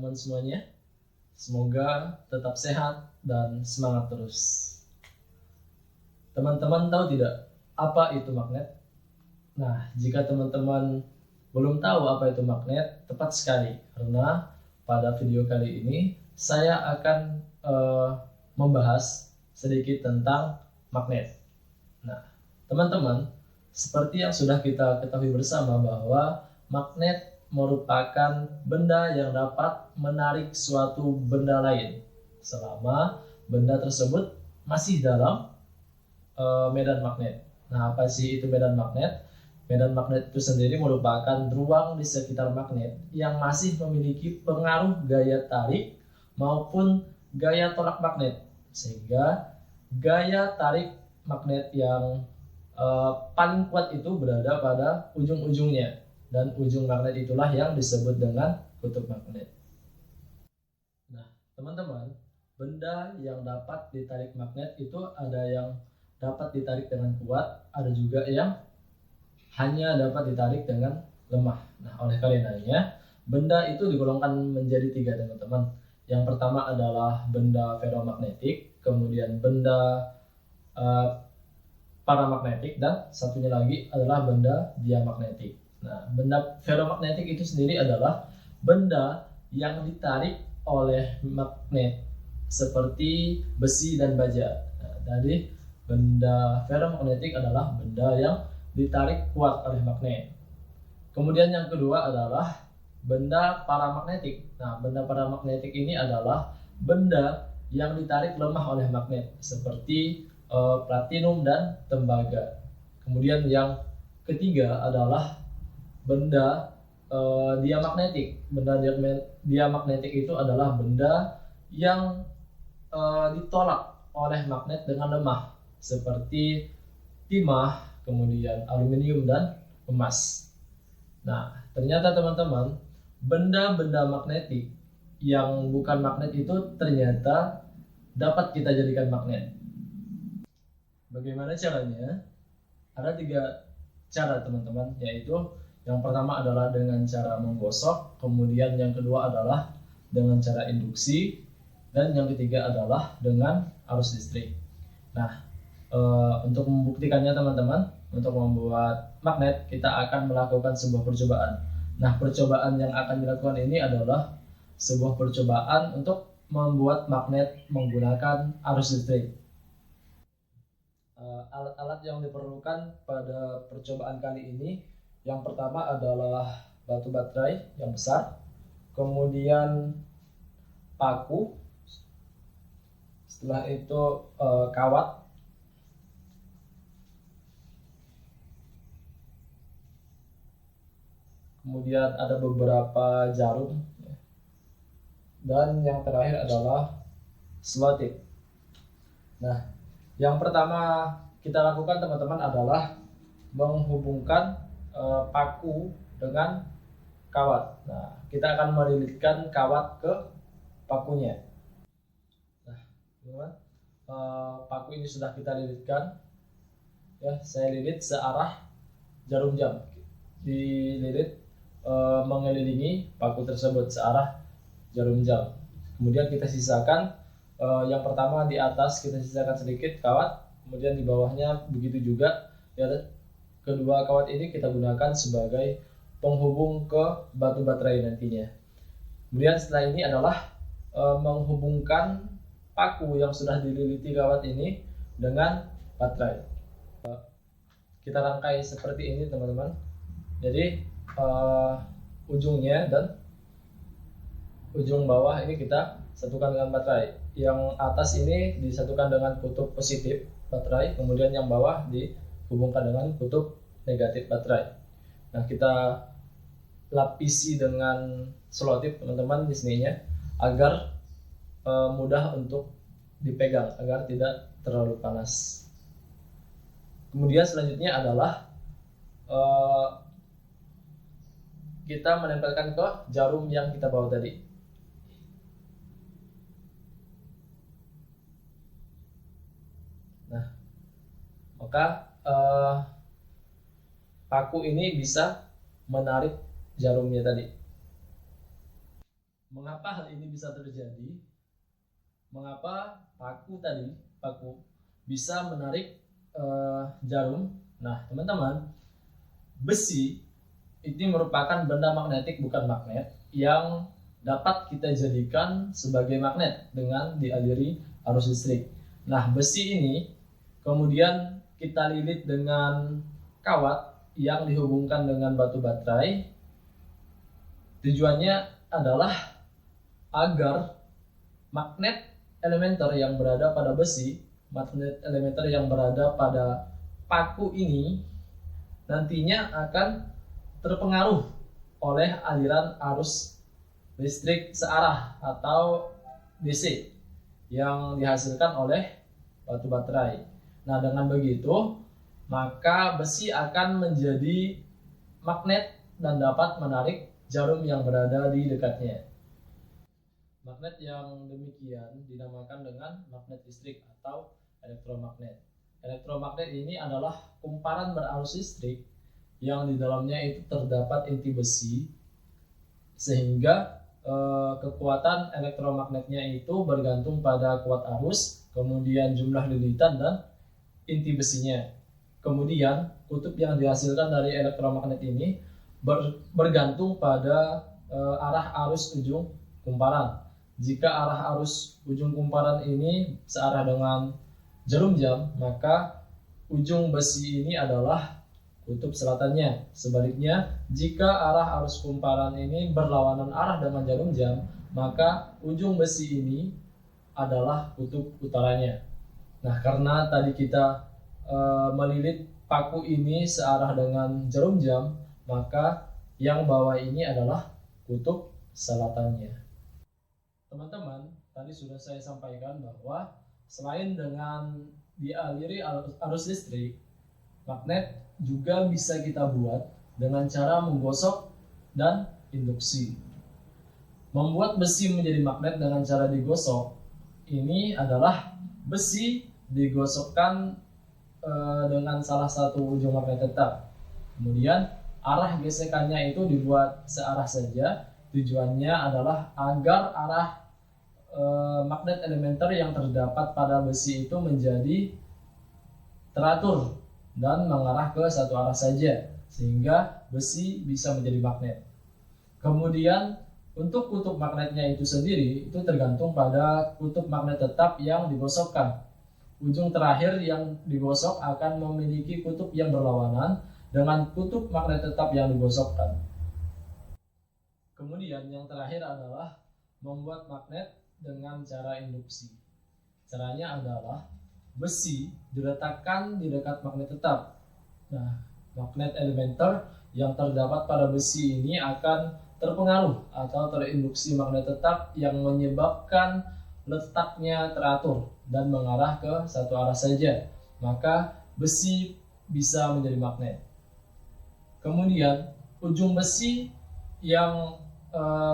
teman-teman semuanya. Semoga tetap sehat dan semangat terus. Teman-teman tahu tidak apa itu magnet? Nah, jika teman-teman belum tahu apa itu magnet, tepat sekali karena pada video kali ini saya akan membahas sedikit tentang magnet. Nah, teman-teman, seperti yang sudah kita ketahui bersama bahwa magnet merupakan benda yang dapat menarik suatu benda lain selama benda tersebut masih dalam medan magnet. Nah, apa sih itu medan magnet? Medan magnet itu sendiri merupakan ruang di sekitar magnet yang masih memiliki pengaruh gaya tarik maupun gaya tolak magnet, sehingga gaya tarik magnet yang paling kuat itu berada pada ujung-ujungnya, dan ujung magnet itulah yang disebut dengan kutub magnet. Nah, teman-teman, benda yang dapat ditarik magnet itu ada yang dapat ditarik dengan kuat, ada juga yang hanya dapat ditarik dengan lemah. Nah, oleh karenanya benda itu digolongkan menjadi 3, teman-teman. Yang pertama adalah benda ferromagnetik, kemudian benda paramagnetik, dan satunya lagi adalah benda diamagnetik. Nah, benda ferromagnetik itu sendiri adalah benda yang ditarik oleh magnet seperti besi dan baja. Nah, jadi benda ferromagnetik adalah benda yang ditarik kuat oleh magnet. Kemudian yang kedua adalah benda paramagnetik. Nah, benda paramagnetik ini adalah benda yang ditarik lemah oleh magnet seperti platinum dan tembaga. Kemudian yang ketiga adalah benda diamagnetik. Benda diamagnetik itu adalah benda yang ditolak oleh magnet dengan lemah seperti timah, kemudian aluminium dan emas. Nah, ternyata teman-teman, benda-benda magnetik yang bukan magnet itu ternyata dapat kita jadikan magnet. Bagaimana caranya? Ada 3 cara, teman-teman, yaitu yang pertama adalah dengan cara menggosok, kemudian yang kedua adalah dengan cara induksi, dan yang ketiga adalah dengan arus listrik. Nah, untuk membuktikannya, teman-teman, untuk membuat magnet kita akan melakukan sebuah percobaan. Nah, percobaan yang akan dilakukan ini adalah sebuah percobaan untuk membuat magnet menggunakan arus listrik. Alat-alat yang diperlukan pada percobaan kali ini, yang pertama adalah batu baterai yang besar, kemudian paku, setelah itu kawat, kemudian ada beberapa jarum, dan yang terakhir adalah selotip. Nah, yang pertama kita lakukan, teman-teman, adalah menghubungkan paku dengan kawat. Nah, kita akan melilitkan kawat ke pakunya. Nah, teman-teman, paku ini sudah kita lilitkan. Ya, saya lilit searah jarum jam. Dililit mengelilingi paku tersebut searah jarum jam. Kemudian kita sisakan yang pertama di atas kita sisakan sedikit kawat, kemudian di bawahnya begitu juga. Ya, kedua kawat ini kita gunakan sebagai penghubung ke batu baterai nantinya. Kemudian setelah ini adalah menghubungkan paku yang sudah dililiti kawat ini dengan baterai. Kita rangkai seperti ini, teman-teman. Jadi ujungnya dan ujung bawah ini kita satukan dengan baterai. Yang atas ini disatukan dengan kutub positif baterai, kemudian yang bawah dihubungkan dengan kutub negatif baterai. Nah, kita lapisi dengan selotip, teman-teman, di sininya agar mudah untuk dipegang, agar tidak terlalu panas. Kemudian selanjutnya adalah kita menempelkan ke jarum yang kita bawa tadi. Nah, maka paku ini bisa menarik jarumnya tadi. Mengapa hal ini bisa terjadi? Mengapa paku bisa menarik jarum? Nah, teman-teman, besi ini merupakan benda magnetik bukan magnet yang dapat kita jadikan sebagai magnet dengan dialiri arus listrik. Nah, besi ini kemudian kita lilit dengan kawat yang dihubungkan dengan batu baterai. Tujuannya adalah agar magnet elementer yang berada pada besi, magnet elementer yang berada pada paku ini nantinya akan terpengaruh oleh aliran arus listrik searah atau DC yang dihasilkan oleh batu baterai. Nah, dengan begitu maka besi akan menjadi magnet dan dapat menarik jarum yang berada di dekatnya. Magnet yang demikian dinamakan dengan magnet listrik atau elektromagnet. Elektromagnet ini adalah kumparan berarus listrik yang di dalamnya itu terdapat inti besi, sehingga kekuatan elektromagnetnya itu bergantung pada kuat arus, kemudian jumlah lilitan dan inti besinya. Kemudian kutub yang dihasilkan dari elektromagnet ini bergantung pada arah arus ujung kumparan. Jika arah arus ujung kumparan ini searah dengan jarum jam, maka ujung besi ini adalah kutub selatannya. Sebaliknya, jika arah arus kumparan ini berlawanan arah dengan jarum jam, maka ujung besi ini adalah kutub utaranya. Nah, karena tadi kita melilit paku ini searah dengan jarum jam, maka yang bawah ini adalah kutub selatannya. Teman-teman, tadi sudah saya sampaikan bahwa selain dengan dialiri arus listrik, magnet juga bisa kita buat dengan cara menggosok dan induksi. Membuat besi menjadi magnet dengan cara digosok, ini adalah besi digosokkan dengan salah satu ujung magnet tetap. Kemudian arah gesekannya itu dibuat searah saja. Tujuannya adalah agar arah magnet elementer yang terdapat pada besi itu menjadi teratur dan mengarah ke satu arah saja, sehingga besi bisa menjadi magnet. Kemudian untuk kutub magnetnya itu sendiri itu tergantung pada kutub magnet tetap yang digosokkan. Ujung terakhir yang digosok akan memiliki kutub yang berlawanan dengan kutub magnet tetap yang digosokkan. Kemudian yang terakhir adalah membuat magnet dengan cara induksi. Caranya adalah besi diletakkan di dekat magnet tetap. Nah, magnet elementer yang terdapat pada besi ini akan terpengaruh atau terinduksi magnet tetap yang menyebabkan letaknya teratur dan mengarah ke satu arah saja. Maka besi bisa menjadi magnet. Kemudian ujung besi yang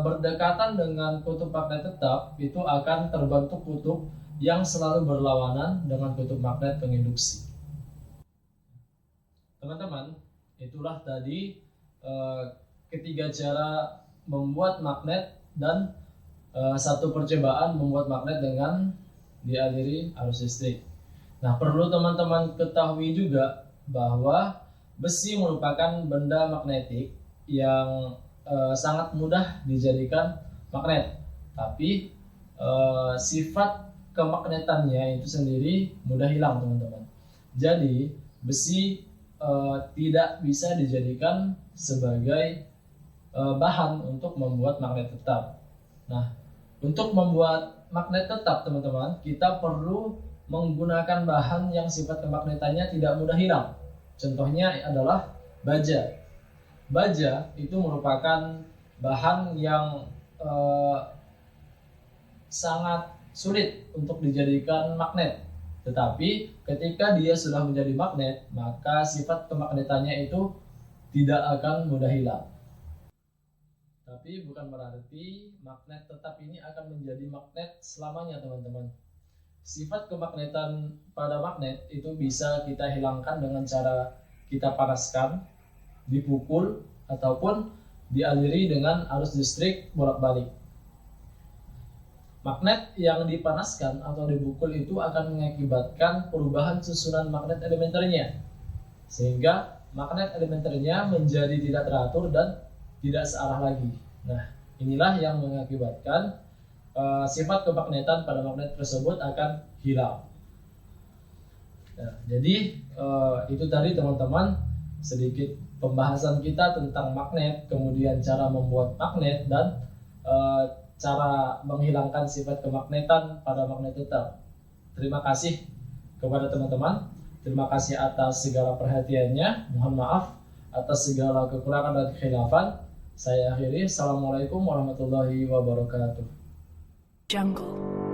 berdekatan dengan kutub magnet tetap itu akan terbentuk kutub yang selalu berlawanan dengan kutub magnet penginduksi. Teman-teman, itulah tadi ketiga cara membuat magnet dan satu percobaan membuat magnet dengan dialiri arus listrik. Nah, perlu teman-teman ketahui juga bahwa besi merupakan benda magnetik yang sangat mudah dijadikan magnet, tapi sifat kemagnetannya itu sendiri mudah hilang, teman-teman. Jadi besi tidak bisa dijadikan sebagai bahan untuk membuat magnet tetap. Nah, untuk membuat magnet tetap, teman-teman, kita perlu menggunakan bahan yang sifat kemagnetannya tidak mudah hilang. Contohnya adalah baja. Baja itu merupakan bahan yang sangat sulit untuk dijadikan magnet. Tetapi ketika dia sudah menjadi magnet, maka sifat kemagnetannya itu tidak akan mudah hilang. Tapi bukan berarti magnet tetap ini akan menjadi magnet selamanya, teman-teman. Sifat kemagnetan pada magnet itu bisa kita hilangkan dengan cara kita panaskan, dipukul, ataupun dialiri dengan arus listrik bolak-balik. magnet yang dipanaskan atau dipukul itu akan mengakibatkan perubahan susunan magnet elementernya, sehingga magnet elementernya menjadi tidak teratur dan tidak searah lagi. Nah, inilah yang mengakibatkan sifat kemagnetan pada magnet tersebut akan hilang. Nah, jadi itu tadi teman-teman sedikit pembahasan kita tentang magnet, kemudian cara membuat magnet dan cara menghilangkan sifat kemagnetan pada magnet tetap. Terima kasih kepada teman-teman. Terima kasih atas segala perhatiannya. Mohon maaf atas segala kekurangan dan kekhilafan. Saya akhiri. Assalamualaikum warahmatullahi wabarakatuh. Jungle.